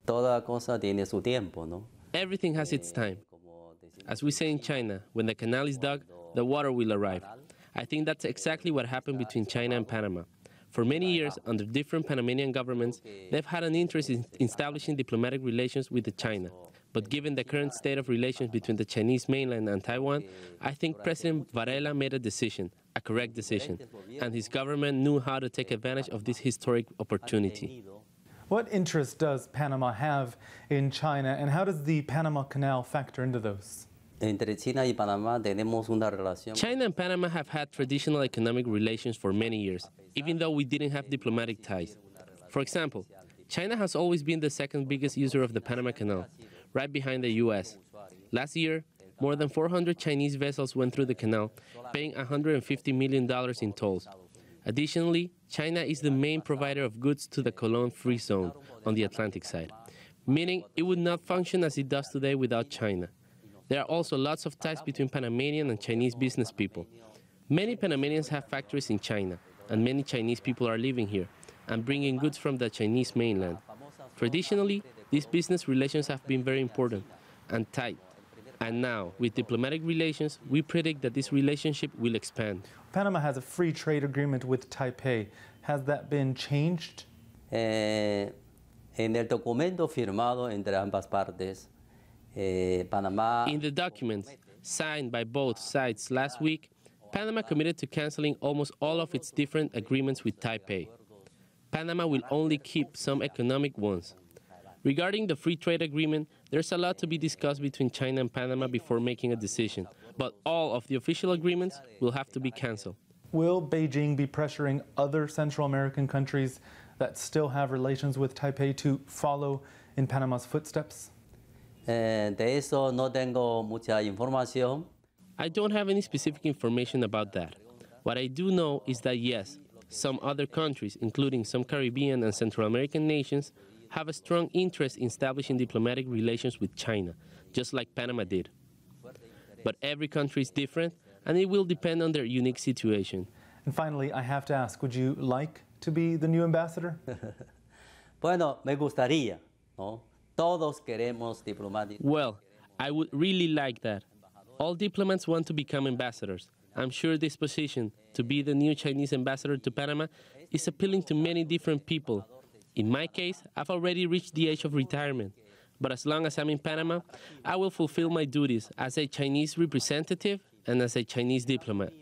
Toda cosa tiene su tiempo, ¿no? Everything has its time. As we say in China, when the canal is dug, the water will arrive. I think that's exactly what happened between China and Panama. For many years, under different Panamanian governments, they've had an interest in establishing diplomatic relations with China. But given the current state of relations between the Chinese mainland and Taiwan, I think President Varela made a decision, a correct decision, and his government knew how to take advantage of this historic opportunity. What interest does Panama have in China, and how does the Panama Canal factor into those? China and Panama have had traditional economic relations for many years, even though we didn't have diplomatic ties. For example, China has always been the second biggest user of the Panama Canal, right behind the U.S. Last year, more than 400 Chinese vessels went through the canal, paying $150 million in tolls. Additionally, China is the main provider of goods to the Colón Free Zone on the Atlantic side, meaning it would not function as it does today without China. There are also lots of ties between Panamanian and Chinese business people. Many Panamanians have factories in China, and many Chinese people are living here and bringing goods from the Chinese mainland. Traditionally, these business relations have been very important and tight. And now, with diplomatic relations, we predict that this relationship will expand. Panama has a free trade agreement with Taipei. Has that been changed? En el documento firmado entre ambas partes, Panama... In the documents signed by both sides last week, Panama committed to canceling almost all of its different agreements with Taipei. Panama will only keep some economic ones. Regarding the free trade agreement, there's a lot to be discussed between China and Panama before making a decision, but all of the official agreements will have to be canceled. Will Beijing be pressuring other Central American countries that still have relations with Taipei to follow in Panama's footsteps? De eso no tengo mucha información. I don't have any specific information about that. What I do know is that yes, some other countries, including some Caribbean and Central American nations, have a strong interest in establishing diplomatic relations with China, just like Panama did. But every country is different, and it will depend on their unique situation. And finally, I have to ask, would you like to be the new ambassador? Bueno, me gustaría, ¿no? Todos queremos diplomáticos. Well, I would really like that. All diplomats want to become ambassadors. I'm sure this position, to be the new Chinese ambassador to Panama, is appealing to many different people. In my case, I've already reached the age of retirement, but as long as I'm in Panama, I will fulfill my duties as a Chinese representative and as a Chinese diplomat.